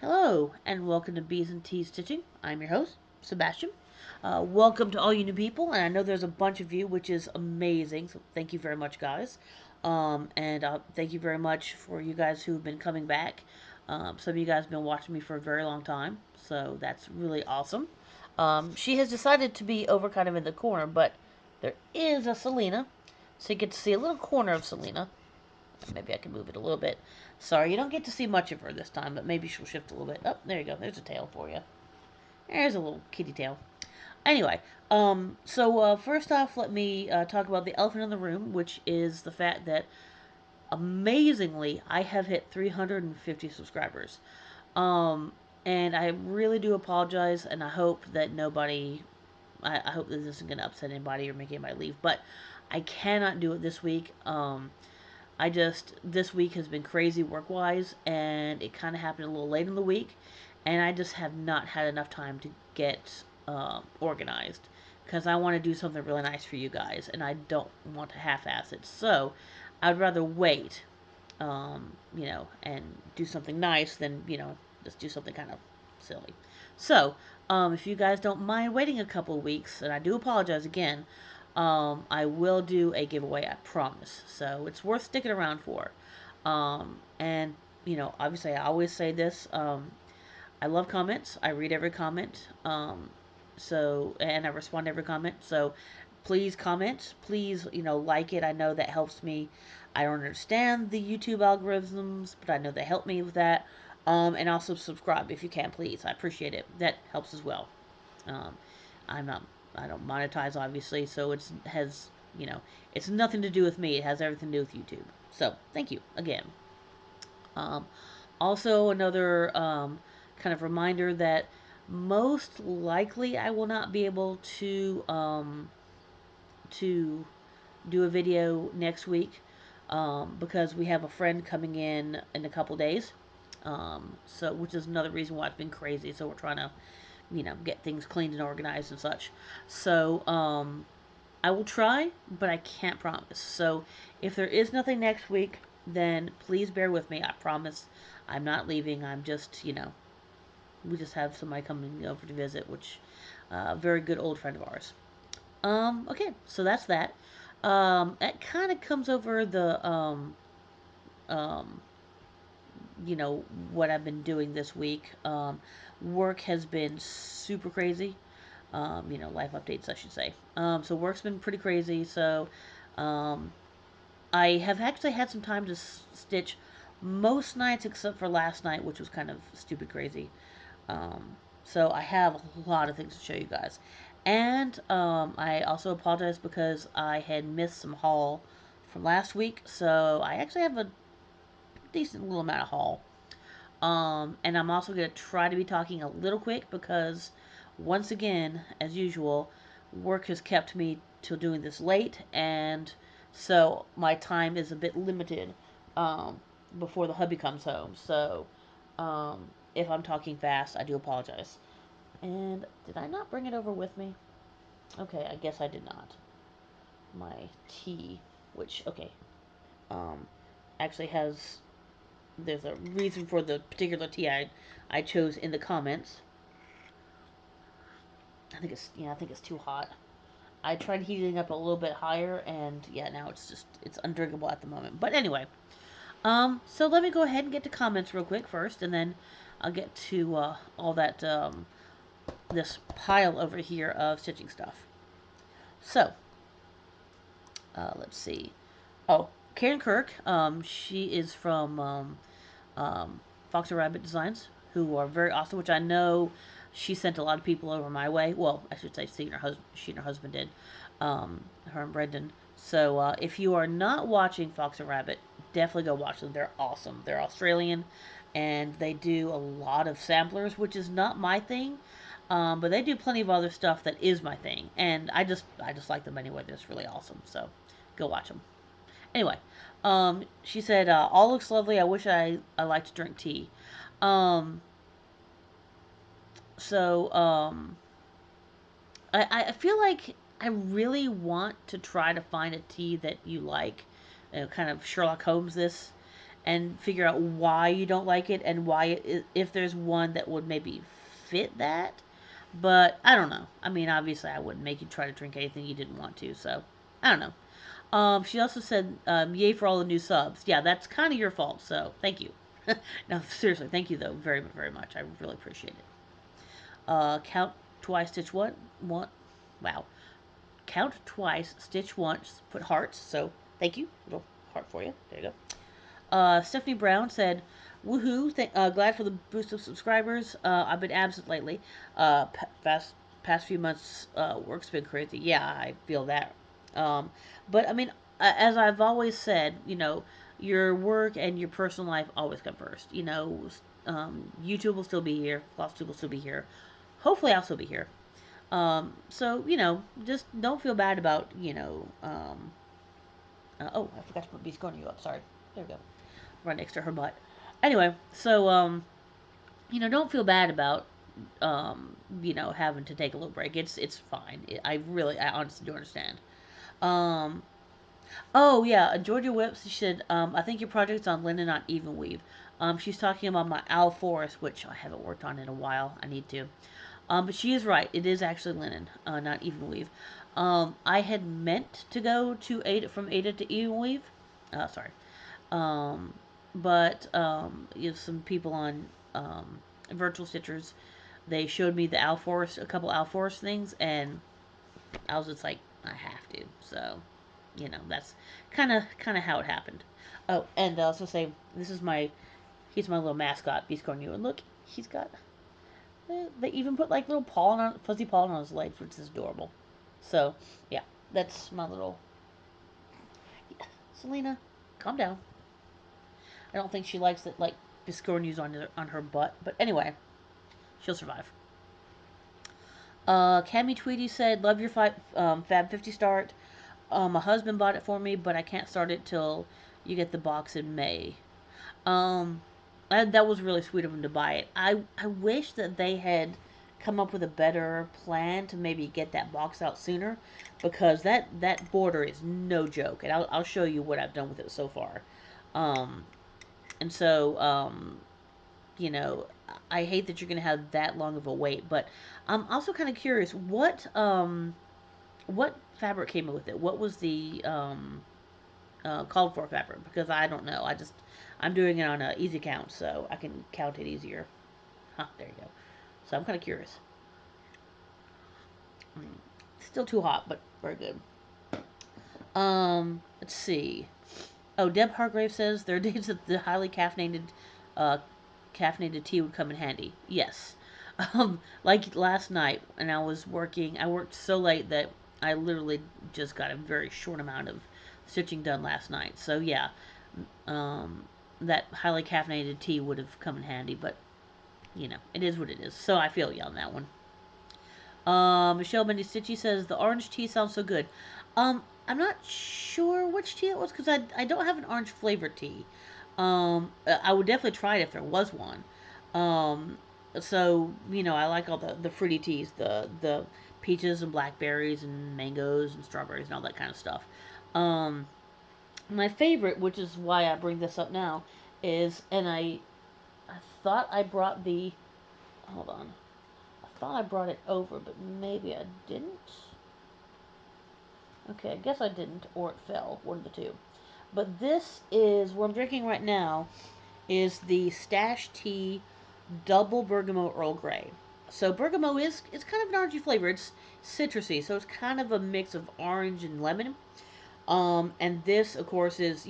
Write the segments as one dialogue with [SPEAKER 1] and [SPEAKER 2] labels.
[SPEAKER 1] Hello, and welcome to Bees and Teas Stitching. I'm your host, Sebastian. Welcome to all you new people, and I know there's a bunch of you, which is amazing. So thank you very much, guys. And thank you very much for you guys who've been coming back. Some of you guys have been watching me for a very long time, so that's really awesome. She has decided to be over kind of in the corner, but there is a Selena, so you get to see a little corner of Selena. Maybe I can move it a little bit. Sorry, you don't get to see much of her this time, but maybe she'll shift a little bit. Oh, there you go. There's a tail for you. There's a little kitty tail. Anyway, first off, let me talk about the elephant in the room, which is the fact that amazingly, I have hit 350 subscribers. Um, and I really do apologize, and I hope that nobody, I hope that this isn't going to upset anybody or make anybody leave, but I cannot do it this week. This week has been crazy work wise, and it kind of happened a little late in the week, and I just have not had enough time to get organized because I want to do something really nice for you guys, and I don't want to half ass it. So I'd rather wait, and do something nice than, just do something kind of silly. So, if you guys don't mind waiting a couple of weeks, and I do apologize again, I will do a giveaway, I promise. So it's worth sticking around for. And, obviously, I always say this. I love comments. I read every comment. And I respond to every comment. So please comment. Please, like it. I know that helps me. I don't understand the YouTube algorithms, but I know they help me with that. And also subscribe if you can, please. I appreciate it. That helps as well. Um, I'm not. I don't monetize, obviously, so you know, it's nothing to do with me. It has everything to do with YouTube. So thank you again. Um, Also, another kind of reminder that most likely I will not be able to do a video next week because we have a friend coming in a couple days. So which is another reason why it's been crazy. So we're trying to get things cleaned and organized and such. So I will try, but I can't promise. So if there is nothing next week, then please bear with me. I promise I'm not leaving. I'm just, we just have somebody coming over to visit, which a very good old friend of ours. Okay, so that's that. That kind of comes over the um, what I've been doing this week. Work has been super crazy. Life updates, I should say. So work's been pretty crazy. So um, I have actually had some time to stitch most nights except for last night, which was kind of stupid crazy. Um, so I have a lot of things to show you guys. And I also apologize because I had missed some haul from last week. So I actually have a decent little amount of haul. And I'm also going to try to be talking a little quick because, once again, as usual, work has kept me till doing this late, and so my time is a bit limited um, before the hubby comes home. So, um, if I'm talking fast, I do apologize. And did I not bring it over with me? Okay, I guess I did not. My tea, which, okay, um, actually has there's a reason for the particular tea I chose in the comments. I think it's too hot. I tried heating up a little bit higher, and yeah, now it's undrinkable at the moment. But anyway, so let me go ahead and get to comments real quick first, and then I'll get to all that this pile over here of stitching stuff. So let's see. Oh, Karen Kirk. She is from Fox and Rabbit Designs, who are very awesome, which I know she sent a lot of people over my way. Well, I should say she and her husband did, her and Brendan. So if you are not watching Fox and Rabbit, definitely go watch them. They're awesome. They're Australian, and they do a lot of samplers, which is not my thing. But they do plenty of other stuff that is my thing, and I just like them anyway. They're just really awesome. So go watch them. Anyway, she said, all looks lovely. I wish I liked to drink tea. Um, so, I feel like I really want to try to find a tea that you like. Kind of Sherlock Holmes this. and figure out why you don't like it and why if there's one that would maybe fit that. But I don't know. I mean, obviously, I wouldn't make you try to drink anything you didn't want to. So I don't know. She also said, "Yay for all the new subs." Yeah, that's kind of your fault. So thank you. No, seriously, thank you though, very very much. I really appreciate it. Count twice, stitch one. One. Wow. Count twice, stitch once. Put hearts. So thank you. Little heart for you. There you go. Stephanie Brown said, "Woohoo! Glad for the boost of subscribers. I've been absent lately. Past few months, work's been crazy. Yeah, I feel that. Um, but I mean, as I've always said, your work and your personal life always come first. YouTube will still be here. Floss will still be here. Hopefully, I'll still be here. So just don't feel bad about oh, I forgot to put Beast Corner you up. Sorry. There we go. Right next to her butt. Anyway, so don't feel bad about having to take a little break. It's fine. I honestly do understand. Um, oh yeah, Georgia Whips. She said, I think your project's on linen, not even weave. She's talking about my owl forest, which I haven't worked on in a while. I need to. But she is right. It is actually linen, not even weave. I had meant to go to Ada from Ada to even weave. Sorry. Um, but some people on virtual stitchers, they showed me the Alforce, a couple Alforce things, and I was just like, I have to. So, that's kind of how it happened. Oh, and I'll also say he's my little mascot, Beast Cornu, and look, he's got. They even put like little fuzzy pollen on his legs, which is adorable. So, yeah, that's my little. Yeah, Selena, calm down. I don't think she likes it like Biscornu's on her butt, but anyway, she'll survive. Cammy Tweety said, "Love your Fab 50 start. My husband bought it for me, but I can't start it till you get the box in May." Um, that was really sweet of him to buy it. I wish that they had come up with a better plan to maybe get that box out sooner, because that border is no joke, and I'll show you what I've done with it so far. Um, and so you know, I hate that you're going to have that long of a wait, but I'm also kind of curious what fabric came with it. What was the called for fabric? Because I don't know. I'm doing it on a easy count, so I can count it easier. Huh, there you go. So I'm kind of curious. Mm. Still too hot, but very good. Let's see. Oh, Deb Hargrave says there are days that the highly uh, caffeinated tea would come in handy. Yes. Like last night, and I was working. I worked so late that I literally just got a very short amount of stitching done last night. So yeah, um, that highly caffeinated tea would have come in handy. But it is what it is. So I feel you on that one. Michelle Bendy Stitchy says the orange tea sounds so good. I'm not sure which tea it was because I don't have an orange flavored tea. I would definitely try it if there was one. Um, so I like all the fruity teas, the peaches and blackberries and mangoes and strawberries and all that kind of stuff. Um, my favorite, which is why I bring this up now, is I thought I brought the hold on. I thought I brought it over, but maybe I didn't. Okay, I guess I didn't, or it fell, one of the two. But this is what I'm drinking right now. Is the Stash Tea Double Bergamot Earl Grey. So bergamot is it's kind of an orangey flavor. It's citrusy, so it's kind of a mix of orange and lemon. And this, of course, is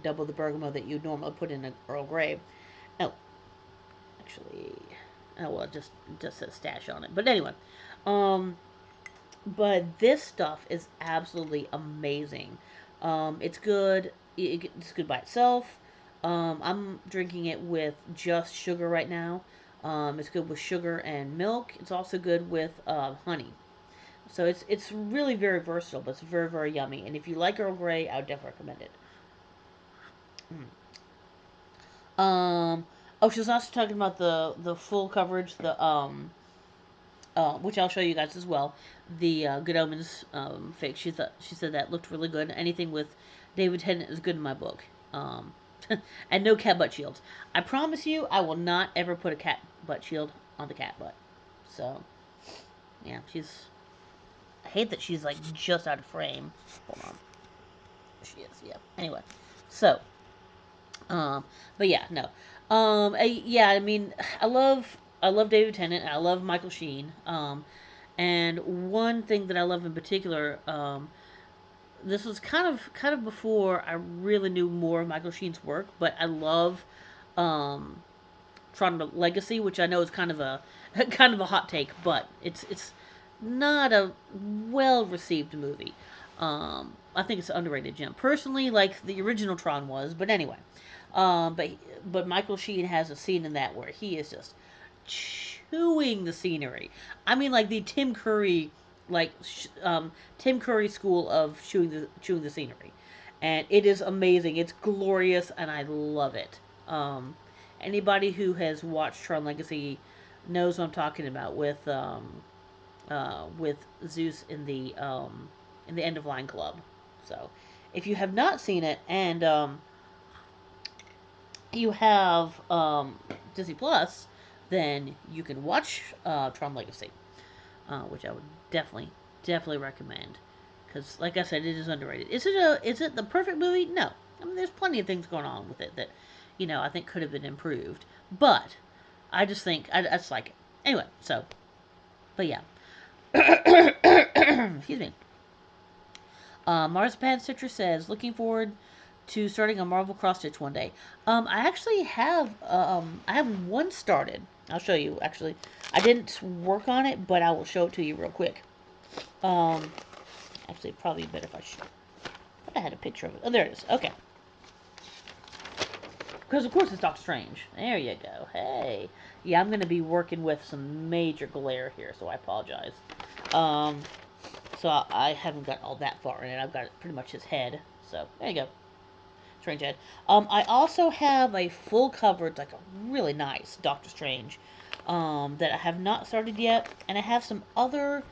[SPEAKER 1] double the bergamot that you normally put in an Earl Grey. Oh, actually, oh well, it just says Stash on it. But anyway, um, but this stuff is absolutely amazing. It's good. It's good by itself. I'm drinking it with just sugar right now. It's good with sugar and milk. It's also good with honey. So it's really very versatile, but it's very very yummy. And if you like Earl Grey, I would definitely recommend it. Oh, she was also talking about the full coverage, the which I'll show you guys as well. The Good Omens fix. She said that looked really good. Anything with David Tennant is good in my book. And no cat butt shields. I promise you, I will not ever put a cat butt shield on the cat butt. So, yeah, she's. I hate that she's like just out of frame. Hold on. She is, yeah. Anyway, so, um, but yeah, no. Yeah, I mean, I love David Tennant. I love Michael Sheen. And one thing that I love in particular, this was kind of before I really knew more of Michael Sheen's work, but I love, um, Tron Legacy, which I know is kind of a kind of a hot take, but it's not a well received movie. I think it's an underrated gem. Personally, like the original Tron was, but anyway. Um, but but Michael Sheen has a scene in that where he is just chewing the scenery. I mean, like the like Tim Curry school of chewing the scenery, and it is amazing. It's glorious, and I love it. Anybody who has watched Tron Legacy knows what I'm talking about with Zeus in the End of Line Club. So, if you have not seen it and you have Disney Plus, then you can watch Tron Legacy, which I would definitely recommend. Because, like I said, it is underrated. Is it the perfect movie? No. I mean, there's plenty of things going on with it that, I think could have been improved. But I just think I just like it. Anyway, so, but yeah. Excuse me. Marzipan Citrus says, looking forward to starting a Marvel cross stitch one day. I actually I have one started. I'll show you. Actually, I didn't work on it, but I will show it to you real quick. Um, Actually, probably better if I show. I had a picture of it. Oh, there it is. Okay. Because of course it's Doctor Strange. There you go. Hey. Yeah, I'm gonna be working with some major glare here, so I apologize. Um, so I haven't got all that far in it. I've got pretty much his head. So there you go. Strange head. I also have a full coverage, like a really nice Doctor Strange, that I have not started yet, and I have some other,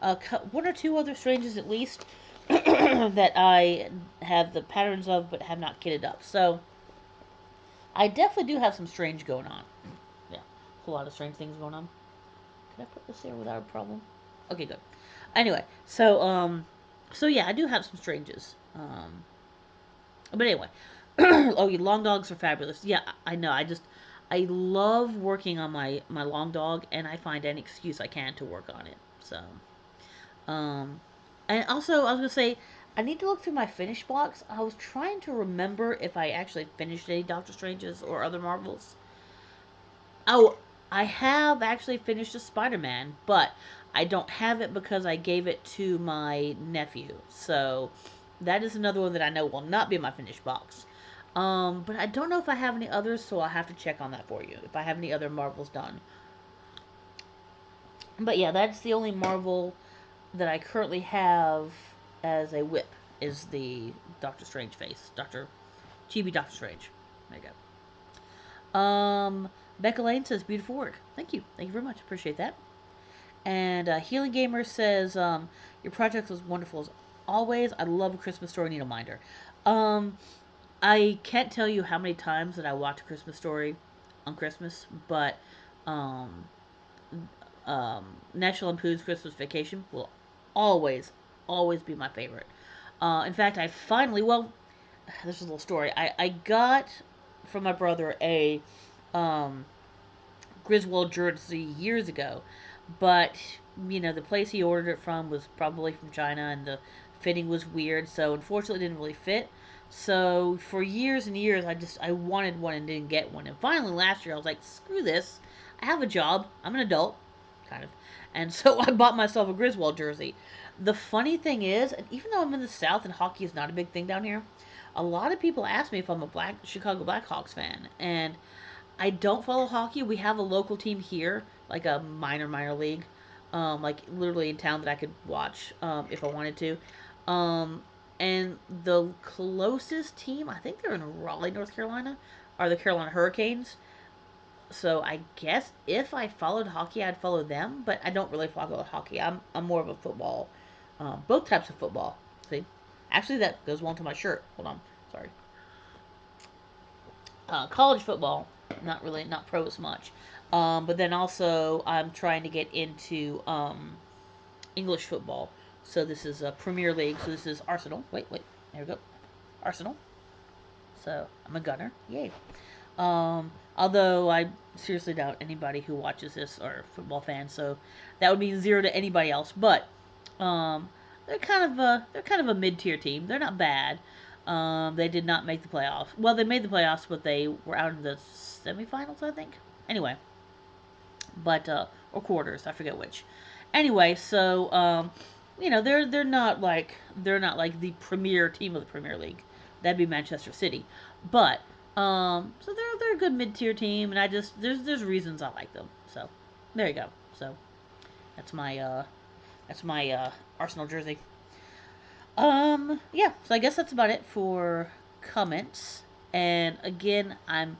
[SPEAKER 1] one or two other Stranges at least, that I have the patterns of, but have not kitted up. So I definitely do have some Strange going on. Yeah, a lot of strange things going on. Can I put this here without a problem? Okay, good. Anyway, so yeah, I do have some Stranges. But anyway, oh, yeah, long dogs are fabulous. Yeah, I know. I love working on my long dog, and I find any excuse I can to work on it. So, um, and also I was gonna say I need to look through my finish box. I was trying to remember if I actually finished any Doctor Stranges or other Marvels. Oh, I have actually finished a Spider Man, but I don't have it because I gave it to my nephew. So that is another one that I know will not be in my finished box. But I don't know if I have any others, so I'll have to check on that for you. If I have any other Marvels done. But yeah, that's the only Marvel that I currently have as a whip is the Doctor Strange face. Chibi Doctor Strange. There you go. Becca Lane says beautiful work. Thank you. Thank you very much. Appreciate that. And Healing Gamer says, your project was wonderful as always. I love A Christmas Story Needleminder. Um, I can't tell you how many times that I watch A Christmas Story on Christmas, but um, National Lampoon's Christmas Vacation will always, always be my favorite. In fact, I finally, well, this is a little story. I got from my brother a um, Griswold Jersey years ago, but the place he ordered it from was probably from China, and the fitting was weird, so unfortunately it didn't really fit. So for years and years, I wanted one and didn't get one, and finally last year I was like, screw this, I have a job, I'm an adult, kind of, and so I bought myself a Griswold jersey. The funny thing is, and even though I'm in the South and hockey is not a big thing down here, a lot of people ask me if I'm a Chicago Blackhawks fan, and I don't follow hockey. We have a local team here, like a minor league, like literally in town that I could watch if I wanted to. Um, and the closest team, I think they're in Raleigh, North Carolina, are the Carolina Hurricanes. So I guess if I followed hockey, I'd follow them, but I don't really follow hockey. I'm more of a football, both types of football. See, actually that goes well into my shirt. Hold on, sorry. college football, not really, not pro as much. But then also I'm trying to get into English football. So this is a Premier League. So this is Arsenal. Wait, there we go, Arsenal. So I'm a gunner. Yay. Although I seriously doubt anybody who watches this are football fans, so that would mean zero to anybody else. But um, they're kind of a mid tier team. They're not bad. They did not make the playoffs. Well, they made the playoffs, but they were out in the semifinals, I think. Anyway, but or quarters, I forget which. Anyway, so they're not like the premier team of the Premier League. That'd be Manchester City, but so they're a good mid tier team, and I just there's reasons I like them. So there you go. So that's my Arsenal jersey. Yeah. So I guess that's about it for comments. And again, I'm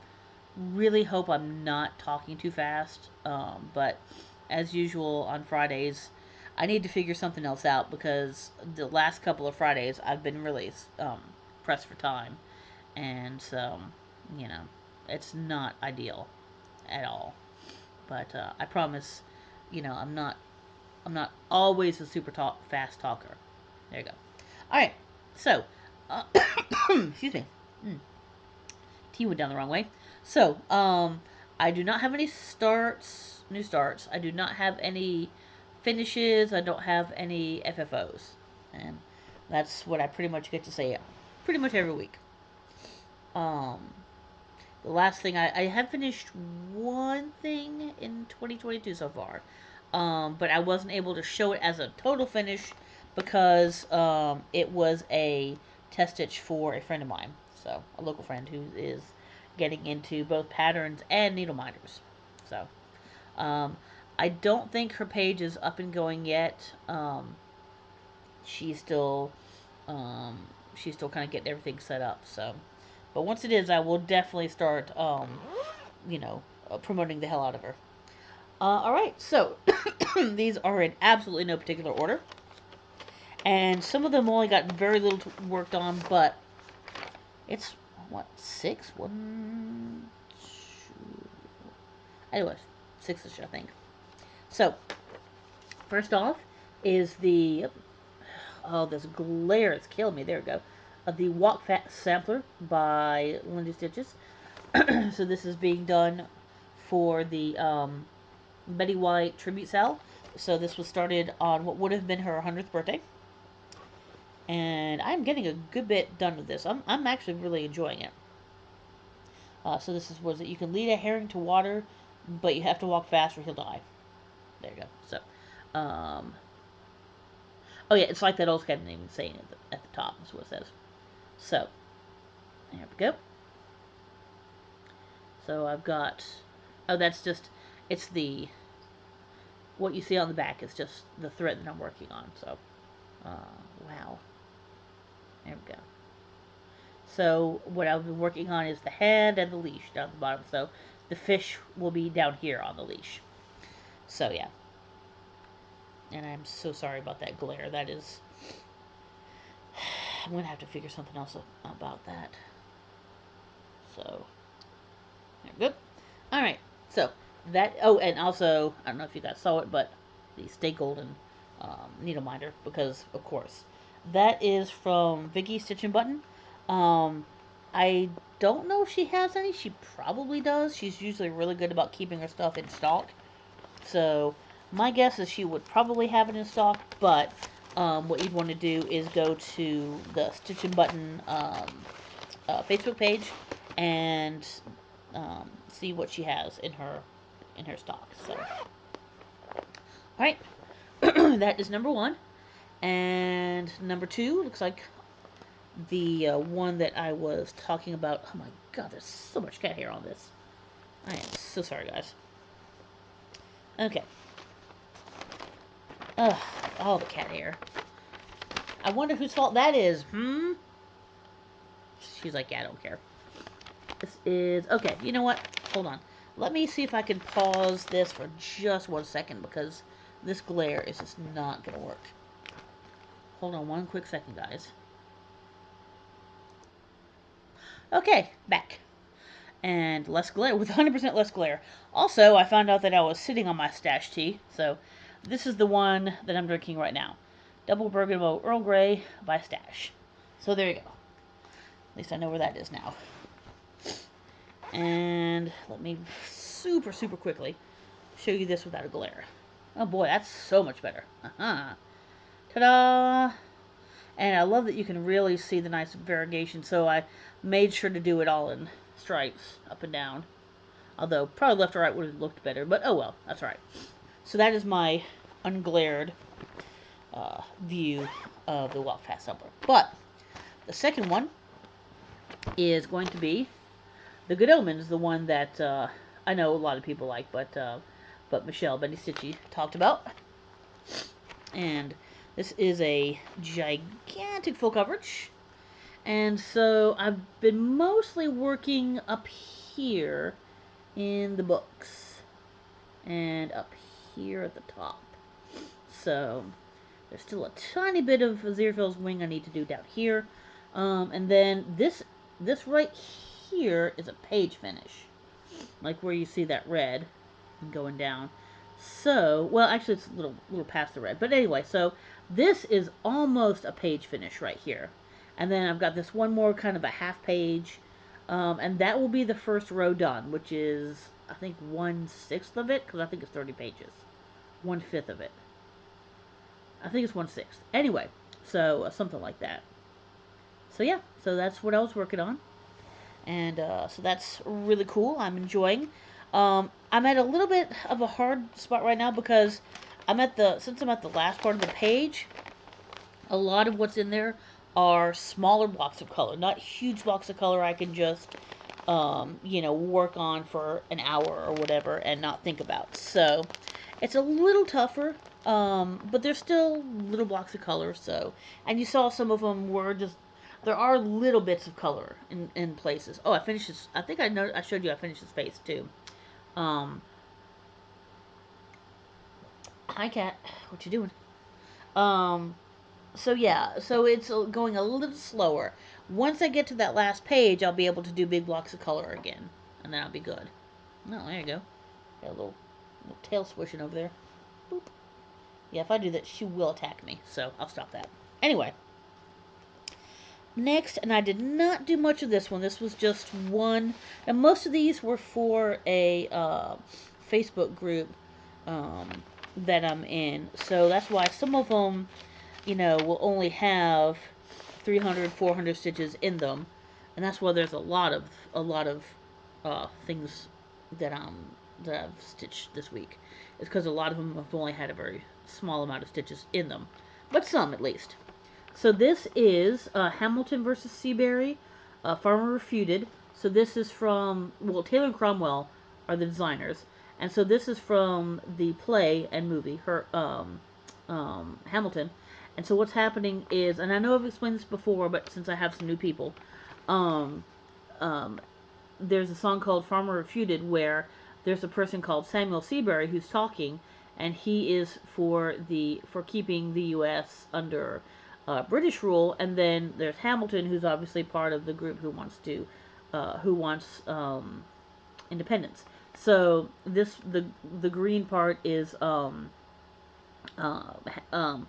[SPEAKER 1] really hope I'm not talking too fast. But as usual on Fridays, I need to figure something else out because the last couple of Fridays I've been really pressed for time, and so you know it's not ideal at all. But I promise, I'm not always a super fast talker. There you go. All right, so excuse me. T went down the wrong way. So, I do not have any new starts. I do not have any finishes. I don't have any FFOs. And that's what I pretty much get to say pretty much every week. Um, the last thing I have finished one thing in 2022 so far. But I wasn't able to show it as a total finish because it was a test stitch for a friend of mine. So, a local friend who is getting into both patterns and needle minders. So, um, I don't think her page is up and going yet. She's still, um, she's still kind of getting everything set up. So, but once it is, I will definitely start, you know, promoting the hell out of her. All right, so these are in absolutely no particular order, and some of them only got very little worked on, but it's what six, one, two. Anyway, six-ish, I think. So first off is the this glare is killing me. There we go. The Walk Fat Sampler by Lindy Stitches. So this is being done for the Betty White tribute sale. So this was started on what would have been her 100th birthday. And I'm getting a good bit done with this. I'm actually really enjoying it. So this is was it. You can lead a herring to water, but you have to walk fast or he'll die. There you go. So, oh yeah, it's like that old Scandinavian saying at the top. That's what it says. So, there we go. So I've got. Oh, that's just. It's the. What you see on the back is just the thread that I'm working on. So, wow. There we go. So what I've been working on is the head and the leash down the bottom. So the fish will be down here on the leash. So yeah. And I'm so sorry about that glare. That is. I'm gonna have to figure something else about that. So there we go. All right. So that. Oh, and also I don't know if you guys saw it, but the Stay Golden needle minder because of course that is from Vicky Stitch and Button. Um, I don't know if she has any. She probably does. She's usually really good about keeping her stuff in stock. So my guess is she would probably have it in stock. But what you'd want to do is go to the Stitch and Button Facebook page and see what she has in her stock. So, all right, that is number one, and number two looks like the one that I was talking about. Oh my god, there's so much cat hair on this. I am so sorry, guys. Okay. Ugh, all the cat hair. I wonder whose fault that is. She's like, yeah, I don't care. This is okay. You know what? Hold on. Let me see if I can pause this for just 1 second because this glare is just not gonna work. Hold on one quick second, guys. Okay, back. and less glare, with 100% less glare. Also, I found out that I was sitting on my stash tea, so this is the one that I'm drinking right now. Double Bergamot Earl Grey by Stash. So there you go. At least I know where that is now. And let me super, super quickly show you this without a glare. Oh boy, that's so much better. Uh-huh. Ta-da! And I love that you can really see the nice variegation, so I made sure to do it all in stripes, up and down. Although, probably left or right would have looked better, but oh well, that's alright. So that is my unglared view of the Walk Fast Sampler. But, the second one is going to be the Good Omen, is the one that I know a lot of people like, but Michelle, Betty Stitchy, talked about. And this is a gigantic full coverage. And so I've been mostly working up here in the books and up here at the top. So there's still a tiny bit of Aziraphale's wing I need to do down here. And then this right here is a page finish. Like where you see that red going down. So, well, actually it's a little past the red. But anyway, so this is almost a page finish right here. And then I've got this one more kind of a half page. And that will be the first row done, which is, I think, 1/6 of it, because I think it's 30 pages. 1/5 of it. I think it's 1/6. Anyway, so something like that. So yeah, so that's what I was working on. And so that's really cool. I'm enjoying. I'm at a little bit of a hard spot right now because since I'm at the last part of the page, a lot of what's in there are smaller blocks of color, not huge blocks of color I can just work on for an hour or whatever and not think about. So it's a little tougher, but there's still little blocks of color. So, and you saw some of them were just, there are little bits of color in places. Oh, I finished this. I think I showed you I finished this face too. Hi cat, what you doing? Um, so yeah, so it's going a little slower. Once I get to that last page, I'll be able to do big blocks of color again, and then I'll be good. Oh, there you go. Got a little tail swishing over there. Boop. Yeah, if I do that, she will attack me, so I'll stop that. Anyway, next, and I did not do much of this one. This was just one, and most of these were for a Facebook group um, that I'm in. So that's why some of them, will only have 300, 400 stitches in them, and that's why there's a lot of things that that I've stitched this week. It's because a lot of them have only had a very small amount of stitches in them, but some at least. So this is Hamilton versus Seabury, Farmer Refuted. So this is from, well, Taylor and Cromwell are the designers, and so this is from the play and movie, Hamilton. And so what's happening is, and I know I've explained this before, but since I have some new people, um, um, there's a song called Farmer Refuted where there's a person called Samuel Seabury who's talking, and he is for keeping the U.S. under British rule, and then there's Hamilton, who's obviously part of the group who wants independence. So the green part is uh, um,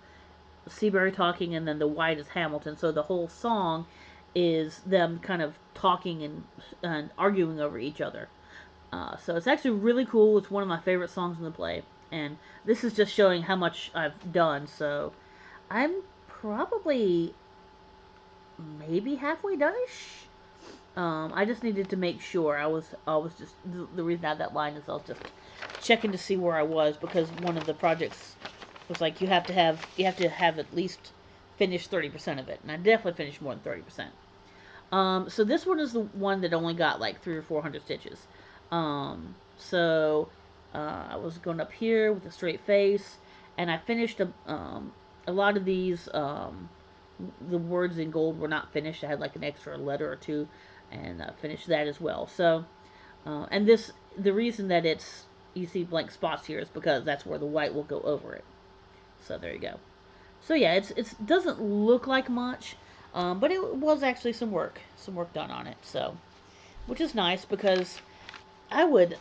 [SPEAKER 1] Seabury talking, and then the white is Hamilton. So the whole song is them kind of talking and arguing over each other. So it's actually really cool. It's one of my favorite songs in the play, and this is just showing how much I've done. So I'm probably maybe halfway done-ish. I just needed to make sure. I was just the reason I had that line is I was just checking to see where I was, because one of the projects was like you have to have at least finished 30% of it, and I definitely finished more than 30%. So this one is the one that only got like 300 or 400 stitches. So I was going up here with a straight face, and I finished a lot of these. The words in gold were not finished. I had like an extra letter or two, and I finished that as well. So, and the reason that you see blank spots here is because that's where the white will go over it. So there you go. So yeah, it doesn't look like much, but it was actually some work done on it. So which is nice because I would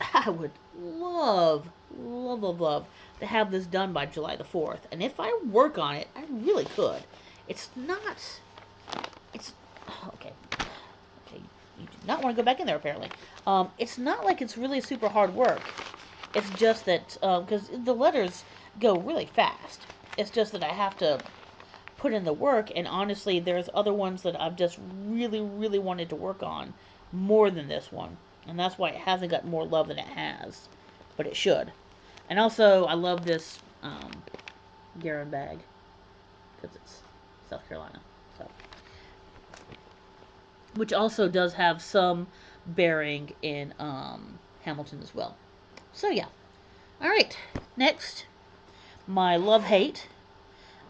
[SPEAKER 1] love, love, love, love to have this done by July the 4th. And if I work on it, I really could. It's not. It's okay. Okay, you do not want to go back in there apparently. It's not like it's really super hard work. It's just that because the letters go really fast. It's just that I have to put in the work, and honestly, there's other ones that I've just really, really wanted to work on more than this one, and that's why it hasn't got more love than it has, but it should. And also, I love this Garin bag because it's South Carolina, so which also does have some bearing in Hamilton as well. So yeah, all right. Next, my love hate.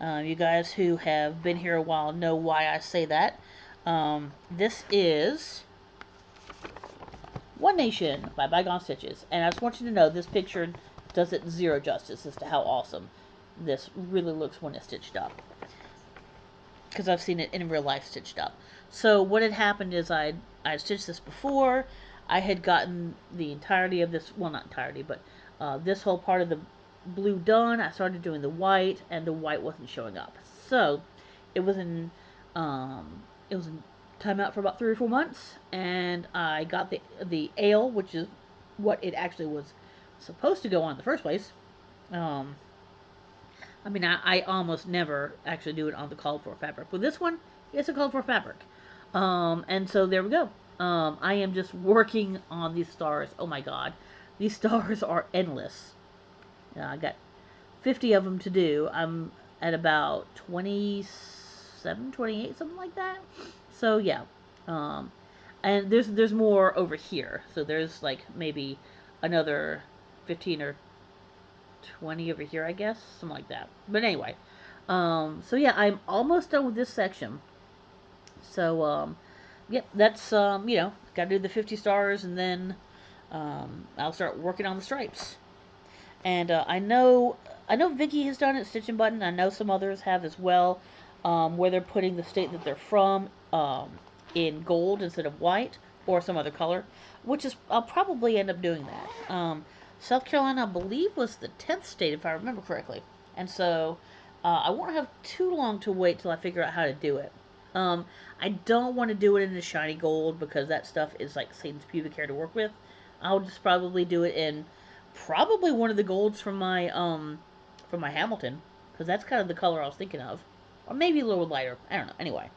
[SPEAKER 1] You guys who have been here a while know why I say that. This is One Nation by Bygone Stitches. And I just want you to know this picture does it zero justice as to how awesome this really looks when it's stitched up. Because I've seen it in real life stitched up. So what had happened is I stitched this before. I had gotten the entirety of this, well, not entirety, but this whole part of the blue done. I started doing the white, and the white wasn't showing up. So it was in um, it was in timeout for about 3 or 4 months, and I got the ale, which is what it actually was supposed to go on in the first place. Um, I mean, I almost never actually do it on the called for fabric. With this one, it's a called for fabric. And so there we go. I am just working on these stars. Oh my god. These stars are endless. I got 50 of them to do. I'm at about 27, 28, something like that. So yeah. Um, and there's more over here. So there's like maybe another 15 or 20 over here, I guess, something like that. But anyway, so yeah, I'm almost done with this section. So yep, that's gotta do the 50 stars, and then I'll start working on the stripes. And I know Vicky has done it, Stitch and Button. I know some others have as well, where they're putting the state that they're from in gold instead of white or some other color, which is I'll probably end up doing that. South Carolina, I believe, was the 10th state if I remember correctly, and so I won't have too long to wait till I figure out how to do it. Um, I don't want to do it in the shiny gold because that stuff is like Satan's pubic hair to work with. I'll just probably do it in probably one of the golds from my Hamilton, because that's kind of the color I was thinking of, or maybe a little lighter. I don't know. Anyway,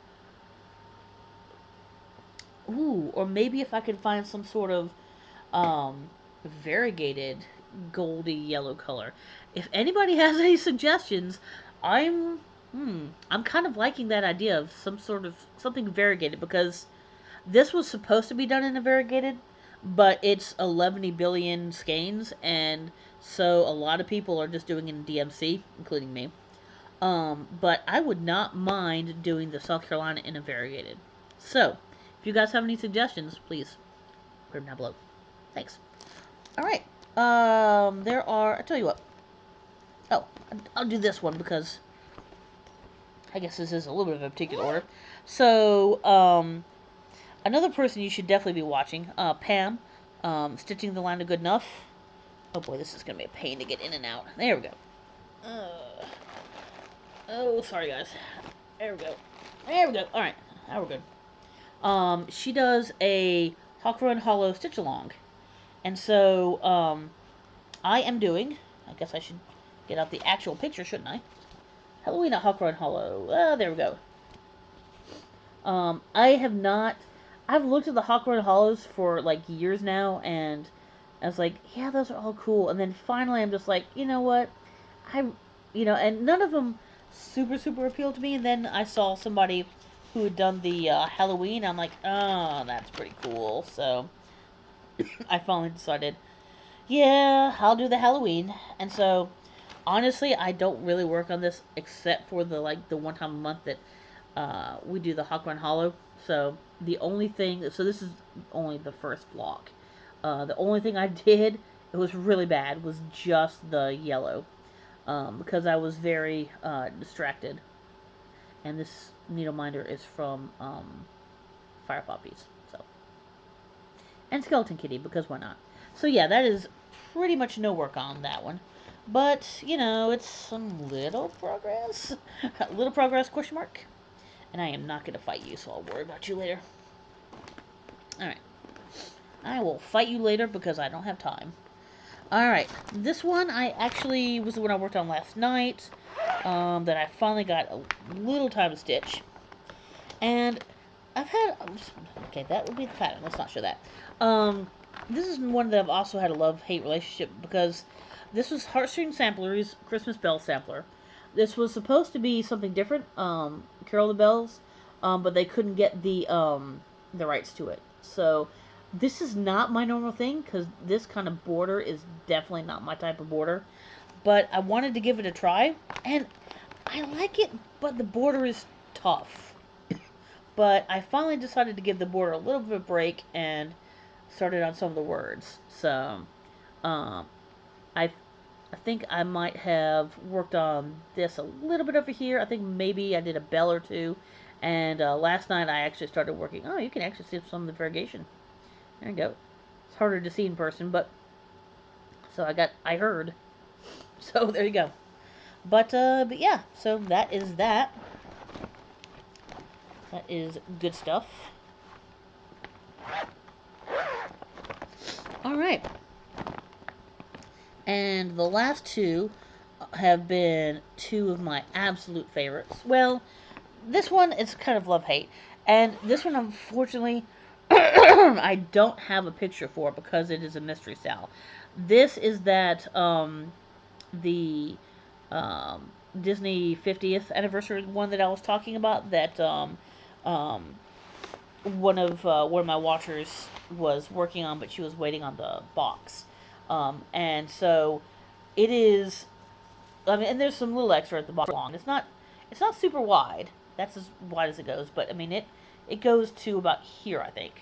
[SPEAKER 1] ooh, or maybe if I could find some sort of um variegated goldy yellow color. If anybody has any suggestions, I'm I'm kind of liking that idea of some sort of something variegated because this was supposed to be done in a variegated, but it's 11 billion skeins, and so a lot of people are just doing it in DMC, including me. But I would not mind doing the South Carolina in a variegated. So, if you guys have any suggestions, please put them down below. Thanks. All right. There are. I tell you what. Oh, I'll do this one because I guess this is a little bit of a particular order. So, another person you should definitely be watching, Pam, Stitching the Line of Good Enough. Oh boy, this is going to be a pain to get in and out. There we go. Oh, sorry guys. There we go. There we go. Alright, now we're good. She does a Hawk Run Hollow Stitch Along. And so, I am doing, I guess I should get out the actual picture, shouldn't I? Halloween at Hawk Run Hollow. There we go. I have not. I've looked at the Hawk Run Hollows for like years now, and I was like, yeah, those are all cool. And then finally, I'm just like, you know what? I, and none of them super appealed to me. And then I saw somebody who had done the Halloween. I'm like, oh, that's pretty cool. So I finally decided, yeah, I'll do the Halloween. And so honestly, I don't really work on this except for the one time a month that we do the Hawk Run Hollow. So the only thing, so this is only the first block. The only thing I did, it was really bad, was just the yellow. Because I was very distracted. And this needle minder is from Fire Poppies. So, and Skeleton Kitty, because why not? So yeah, that is pretty much no work on that one. But, you know, it's some little progress. Little progress, question mark. And I am not going to fight you, so I'll worry about you later. Alright. I will fight you later because I don't have time. Alright. This one I actually was the one I worked on last night. That I finally got a little time to stitch. And I've had... Okay, that would be the pattern. Let's not show that. This is one that I've also had a love-hate relationship because this was Heartstream Sampler's Christmas Bell Sampler. This was supposed to be something different, Carol the Bells, but they couldn't get the rights to it. So this is not my normal thing because this kind of border is definitely not my type of border. But I wanted to give it a try, and I like it, but the border is tough. But I finally decided to give the border a little bit of a break and started on some of the words. So, um, I think I might have worked on this a little bit over here. I think maybe I did a bell or two. And last night I actually started working. Oh, you can actually see some of the variegation. There you go. It's harder to see in person, but so I heard. So there you go. But yeah. So that is that. That is good stuff. All right. And the last two have been two of my absolute favorites. Well, this one is kind of love hate, and this one, unfortunately, I don't have a picture for because it is a mystery sale. This is that the um, Disney 50th anniversary one that I was talking about. That um, one of my watchers was working on, but she was waiting on the box, and so it is. I mean, and there's some little extra at the bottom. Long. It's not super wide. That's as wide as it goes. But I mean, it goes to about here, I think.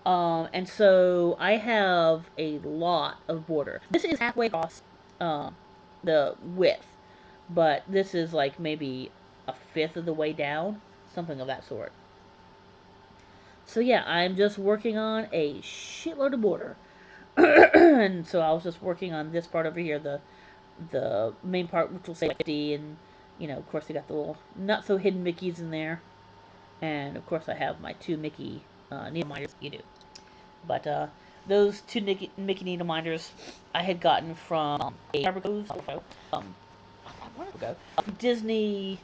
[SPEAKER 1] And so I have a lot of border. This is halfway across the width, but this is like maybe a fifth of the way down, something of that sort. So yeah, I'm just working on a shitload of border. And so I was just working on this part over here, the main part, which will say 50, and of course, they got the little not so hidden Mickeys in there, and of course, I have my two Mickey needle minders. You do, but those two Mickey needle minders I had gotten from a fabric Disney,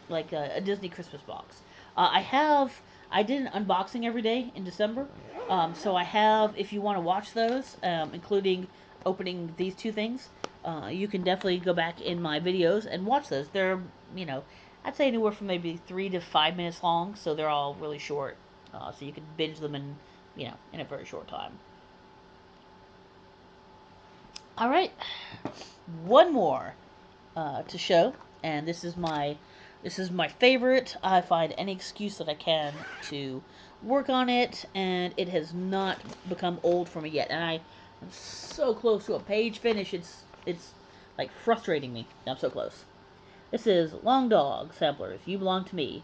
[SPEAKER 1] like a Disney Christmas box. I did an unboxing every day in December, so I have, if you want to watch those, including opening these two things, you can definitely go back in my videos and watch those. They're, you know, I'd say anywhere from maybe 3 to 5 minutes long, so they're all really short, so you can binge them in a very short time. All right, one more to show, and this is my favorite. I find any excuse that I can to work on it, and it has not become old for me yet. And I am so close to a page finish. It's like frustrating me. I'm so close. This is Long Dog Samplers. You Belong to Me.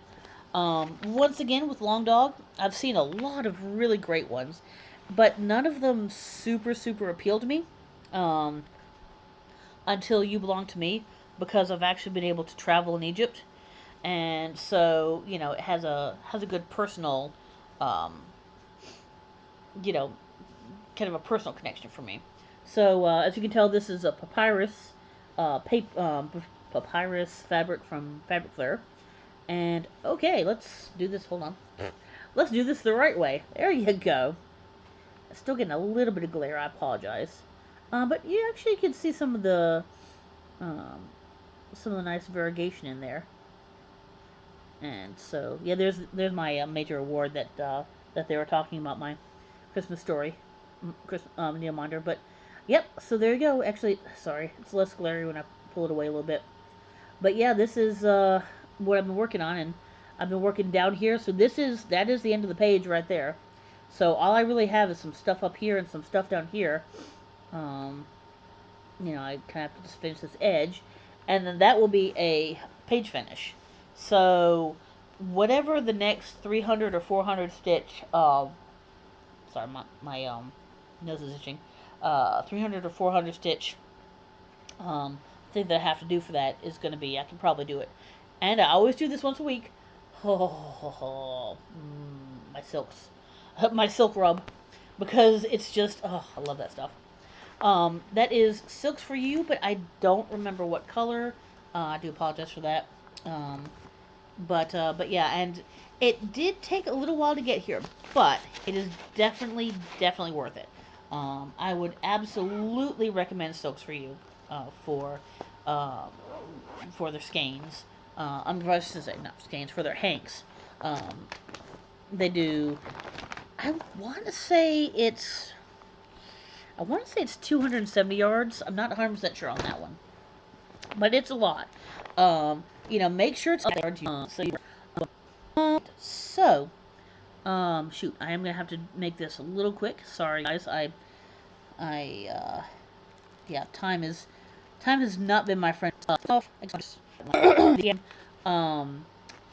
[SPEAKER 1] Once again with Long Dog, I've seen a lot of really great ones, but none of them super appeal to me. Um, until You Belong to Me, because I've actually been able to travel in Egypt, and so it has a good personal, um, you know, kind of a personal connection for me. So as you can tell, this is a papyrus fabric from Fabric Flare. And okay, let's do this. Hold on, let's do this the right way. There you go. Still getting a little bit of glare. I apologize, but you actually can see um, some of the nice variegation in there. And so yeah, there's my major award that they were talking about, my Christmas story, Neil Minder. But yep, so there you go. Actually, sorry, it's less glary when I pull it away a little bit. But yeah, this is what I've been working on, and I've been working down here. So that is the end of the page right there. So all I really have is some stuff up here and some stuff down here. Um, I kind of have to just finish this edge, and then that will be a page finish. So whatever the next 300 or 400 stitch, sorry, my nose is itching, 300 or 400 stitch thing that I have to do for that is going to be, I can probably do it. And I always do this once a week. Oh, my silks. My silk rub. Because it's just, oh, I love that stuff. That is Silks for You, but I don't remember what color. I do apologize for that. Um, but yeah, and it did take a little while to get here, but it is definitely worth it. I would absolutely recommend Silks for You for um, for their skeins. I'm going to say not skeins, for their hanks. Um, they do. I want to say it's. I want to say it's 270 yards. I'm not 100% sure on that one, but it's a lot. Make sure it's there. So shoot, I am gonna have to make this a little quick. Sorry, guys. Yeah, time has not been my friend. The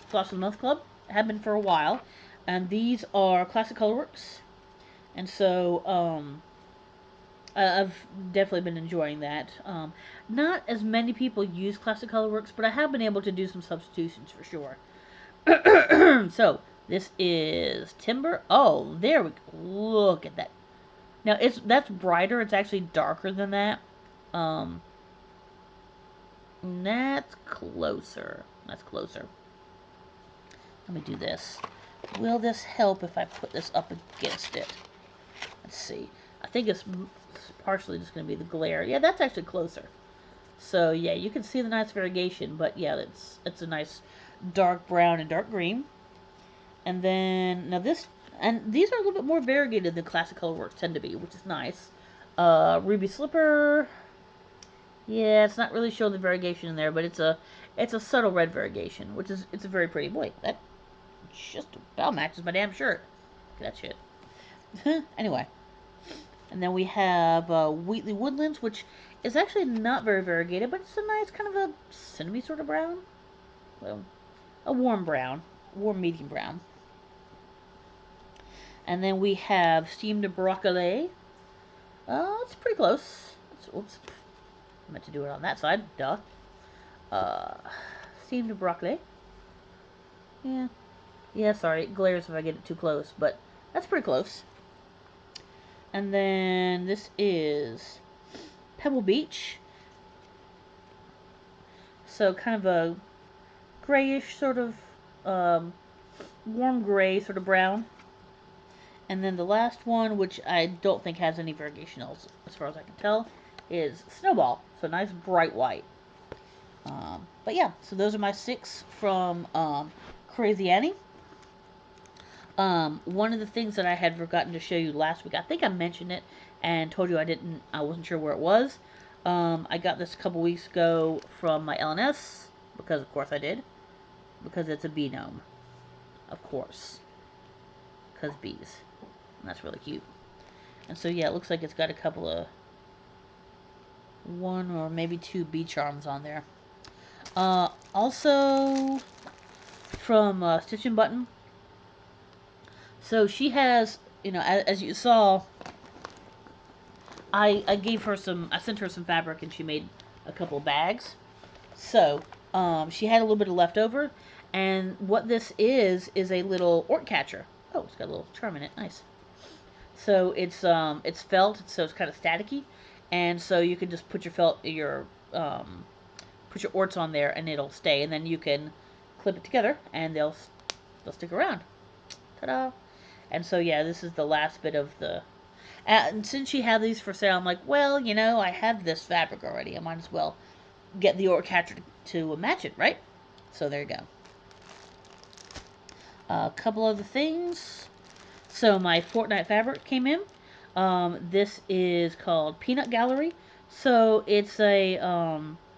[SPEAKER 1] Floss of the Month Club have been for a while, and these are classic colorworks, and so I've definitely been enjoying that. Not as many people use classic colorworks, but I have been able to do some substitutions for sure. So this is timber. Oh, there we go. Look at that. Now that's brighter. It's actually darker than that. Um, that's closer. That's closer. Let me do this. Will this help if I put this up against it? Let's see. I think it's partially just going to be the glare. Yeah, that's actually closer. So yeah, you can see the nice variegation, but yeah, it's a nice dark brown and dark green. And then now these are a little bit more variegated than classic colorworks tend to be, which is nice. Ruby slipper. Yeah, it's not really showing the variegation in there, but it's a subtle red variegation, which is it's a very pretty. Boy, that just about matches my damn shirt. Look at that shit. Anyway, and then we have Wheatley Woodlands, which is actually not very variegated, but it's a nice kind of a cinnamon sort of brown. Well, a warm brown, warm medium brown. And then we have steamed broccoli. It's pretty close. Oops, I meant to do it on that side. Duh. Uh, Steamed broccoli. Yeah. Yeah, sorry. It glares if I get it too close, but that's pretty close. And then this is Pebble Beach. So kind of a grayish sort of warm gray sort of brown. And then the last one, which I don't think has any variegation else, as far as I can tell, is Snowball. So nice bright white. But yeah, so those are my 6 from Crazy Annie. One of the things that I had forgotten to show you last week, I think I mentioned it and told you I wasn't sure where it was. I got this a couple weeks ago from my LNS, because of course I did, because it's a bee gnome, of course, because bees, and that's really cute. And so yeah, it looks like it's got a couple of, 1 or maybe 2 bee charms on there. Also from Stitch and Button. So she has, as you saw, I gave her I sent her some fabric and she made a couple bags. So, she had a little bit of leftover, and what this is a little ort catcher. Oh, it's got a little charm in it. Nice. So it's felt, so it's kind of staticky, and so you can just put put your orts on there, and it'll stay, and then you can clip it together, and they'll stick around. Ta-da! And so yeah, this is the last bit of the. And since she had these for sale, I'm like, well, I have this fabric already. I might as well get the ort catcher to match it, right? So there you go. A couple other things. So my Fortnite Fabric came in. This is called Peanut Gallery. So it's a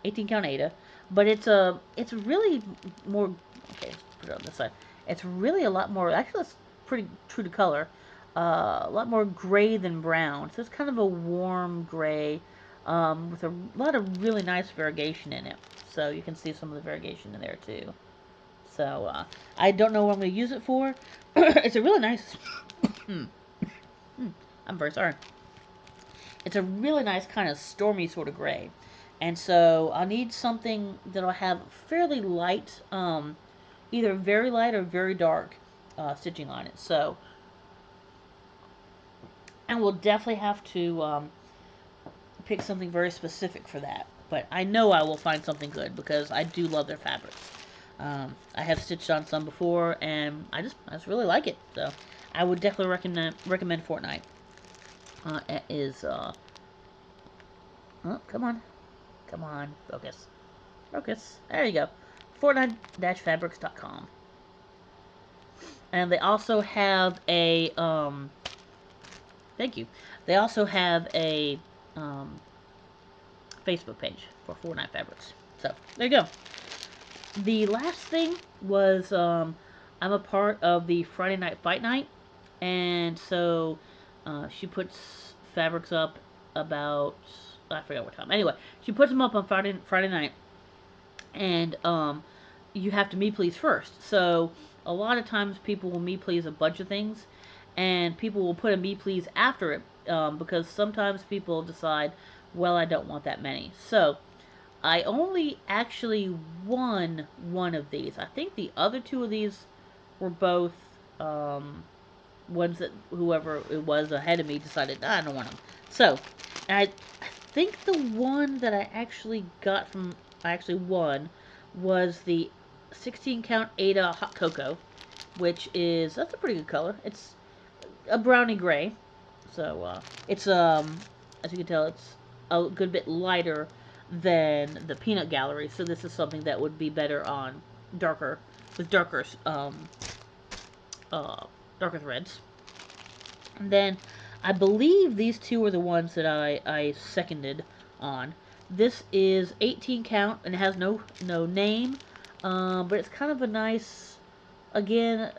[SPEAKER 1] 18 count Ada, but it's really more. Okay, let's put it on this side. It's really a lot more. Actually, it's pretty true to color. A lot more gray than brown. So it's kind of a warm gray with a lot of really nice variegation in it. So you can see some of the variegation in there too. So I don't know what I'm going to use it for. It's a really nice. I'm very sorry. It's a really nice kind of stormy sort of gray. And so I'll need something that'll have fairly light, either very light or very dark stitching on it. So, and we'll definitely have to pick something very specific for that. But I know I will find something good because I do love their fabrics. I have stitched on some before, and I just really like it. So I would definitely recommend Fortnite. It is oh, come on, focus. There you go. Fortnite-fabrics.com. And they also have a thank you. They also have a um, Facebook page for Fortnite Fabrics. So there you go. The last thing was I'm a part of the Friday Night Fight Night, and so she puts fabrics up about I forgot what time. Anyway, she puts them up on Friday night, and you have to me please first. So a lot of times people will me please a bunch of things, and people will put a me please after it because sometimes people decide, well, I don't want that many. So I only actually won one of these. I think the other two of these were both ones that whoever it was ahead of me decided, I don't want them. So I think the one that I actually won was the 16 count Ada Hot Cocoa, which that's a pretty good color. It's a brownie gray, so it's as you can tell, it's a good bit lighter than the Peanut Gallery. So this is something that would be better on darker with uh, darker threads. And then I believe these two are the ones that I seconded on. This is 18 count and it has no name, but it's kind of a nice, again,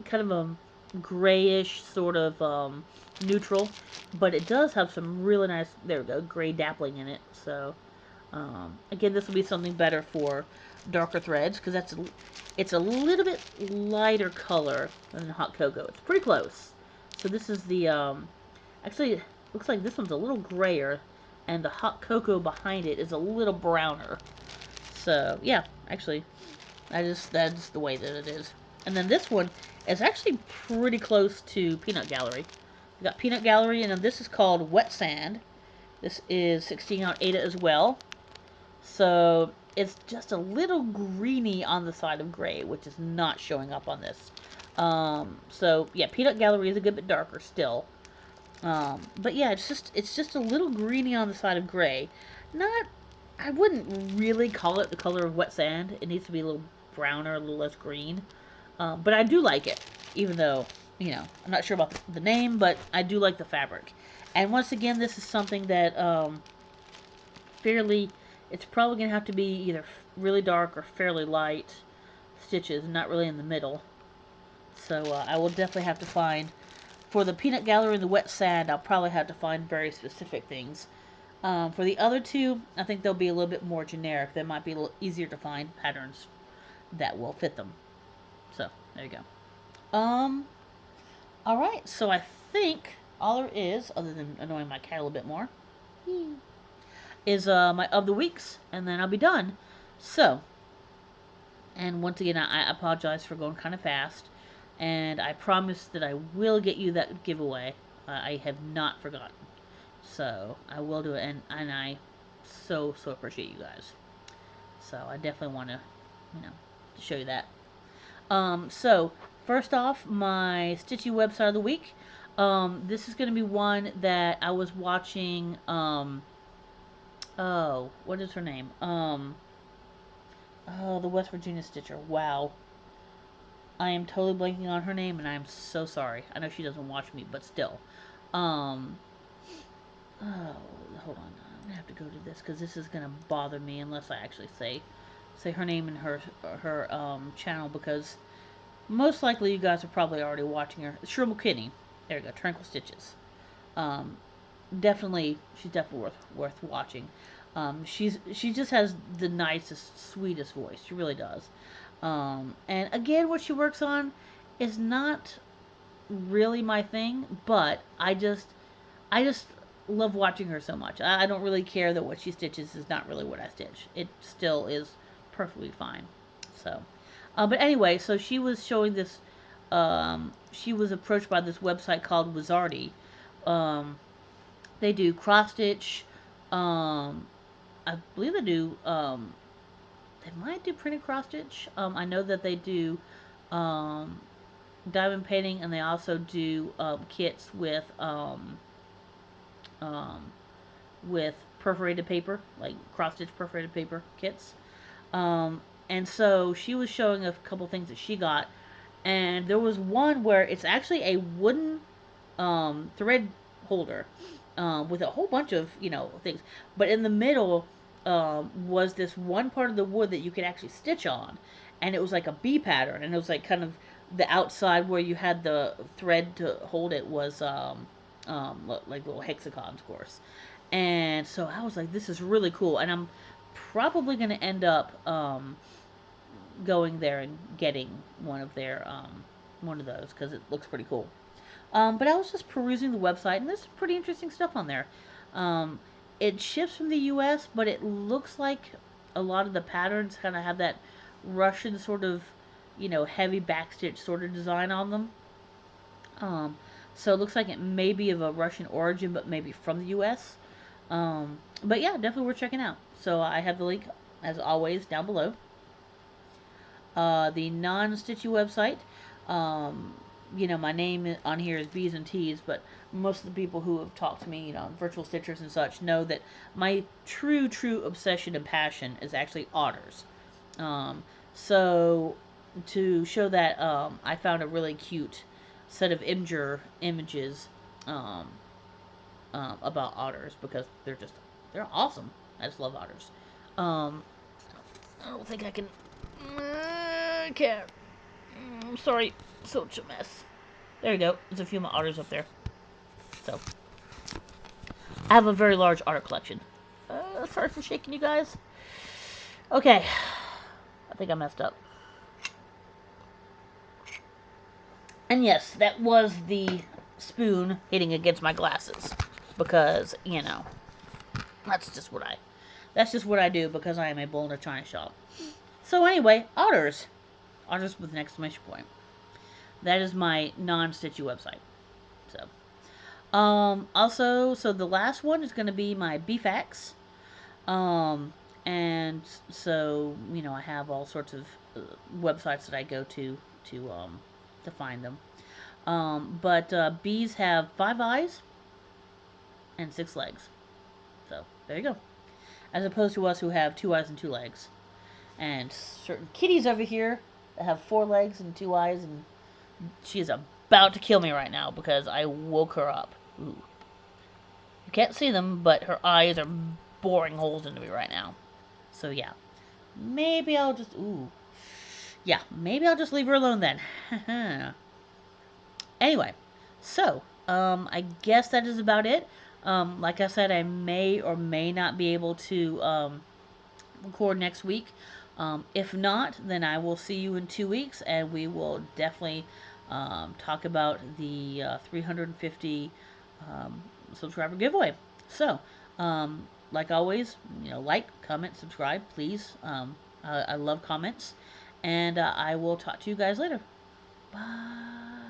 [SPEAKER 1] kind of a grayish sort of neutral, but it does have some really nice, there we go, gray dappling in it. So again, this will be something better for darker threads because it's a little bit lighter color than hot cocoa. It's pretty close. So this is the actually it looks like this one's a little grayer, and the hot cocoa behind it is a little browner. So yeah, actually, that's the way that it is. And then this one is actually pretty close to Peanut Gallery. We got Peanut Gallery, and then this is called Wet Sand. This is 16 out Ada as well. So it's just a little greeny on the side of gray, which is not showing up on this. So yeah, Peanut Gallery is a good bit darker still. But yeah, it's just a little greeny on the side of gray. Not, I wouldn't really call it the color of wet sand. It needs to be a little browner, a little less green. But I do like it, even though I'm not sure about the name, but I do like the fabric. And once again, this is something that fairly, it's probably going to have to be either really dark or fairly light stitches, not really in the middle. So I will definitely have to find, for the Peanut Gallery and the Wet Sand, I'll probably have to find very specific things. For the other two, I think they'll be a little bit more generic. They might be a little easier to find patterns that will fit them. So, there you go. Alright, so I think all there is, other than annoying my cat a little bit more, is my of the weeks, and then I'll be done. So, and once again, I apologize for going kind of fast, and I promise that I will get you that giveaway. I have not forgotten, so I will do it, and I so appreciate you guys. So I definitely want to, to show you that. So first off, my Stitchy website of the week. This is going to be one that I was watching. Oh, what is her name? Oh, the West Virginia Stitcher. Wow. I am totally blanking on her name, and I'm so sorry. I know she doesn't watch me, but still. Um, oh, hold on. I'm gonna have to go to this because this is gonna bother me unless I actually say her name and her channel, because most likely you guys are probably already watching her. Shrivel Kitty. There you go. Tranquil Stitches. Um, she's definitely worth watching. She just has the nicest, sweetest voice. She really does. And again, what she works on is not really my thing, but I just love watching her so much. I don't really care that what she stitches is not really what I stitch. It still is perfectly fine. So, but anyway, so she was showing this. She was approached by this website called Wizardy. Um, they do cross stitch. Um, I believe they do. They might do printed cross stitch. I know that they do um, diamond painting, and they also do kits um, with perforated paper, like cross stitch perforated paper kits. Um, and so she was showing a couple things that she got, and there was one where it's actually a wooden thread holder with a whole bunch of things, but in the middle was this one part of the wood that you could actually stitch on, and it was like a bee pattern, and it was like kind of the outside where you had the thread to hold it was like little hexagons, of course. And so I was like, this is really cool, and I'm probably going to end up going there and getting one of those because it looks pretty cool. But I was just perusing the website, and there's some pretty interesting stuff on there. Um, it ships from the U.S., but it looks like a lot of the patterns kind of have that Russian sort of, heavy backstitch sort of design on them. Um, so it looks like it may be of a Russian origin, but maybe from the U.S. But yeah, definitely worth checking out. So I have the link, as always, down below. The non-Stitchy website. Um, my name on here is B's and T's, but most of the people who have talked to me, virtual stitchers and such, know that my true obsession and passion is actually otters. Um, so to show that, I found a really cute set of images um, about otters because they're awesome. I just love otters. Um, I don't think I can. I can't. Sorry, such a mess. There you go. There's a few of my otters up there. So I have a very large otter collection. Sorry for shaking you guys. Okay, I think I messed up. And yes, that was the spoon hitting against my glasses because that's just what I do because I am a bull in a china shop. So anyway, otters with an exclamation point. That is my non-stitchy website. Also, so the last one is going to be my BFAX. Um, and so I have all sorts of websites that I go to find them. But bees have 5 eyes and 6 legs. So there you go. As opposed to us who have 2 eyes and 2 legs, and certain kitties over here that have 4 legs and 2 eyes, and she is about to kill me right now because I woke her up. Ooh. You can't see them, but her eyes are boring holes into me right now. So yeah, maybe I'll just maybe I'll just leave her alone then. Anyway, so I guess that is about it. Like I said, I may or may not be able to record next week. If not, then I will see you in 2 weeks, and we will definitely talk about the 350 um, subscriber giveaway. So, like always, like, comment, subscribe, please. I love comments, and I will talk to you guys later. Bye.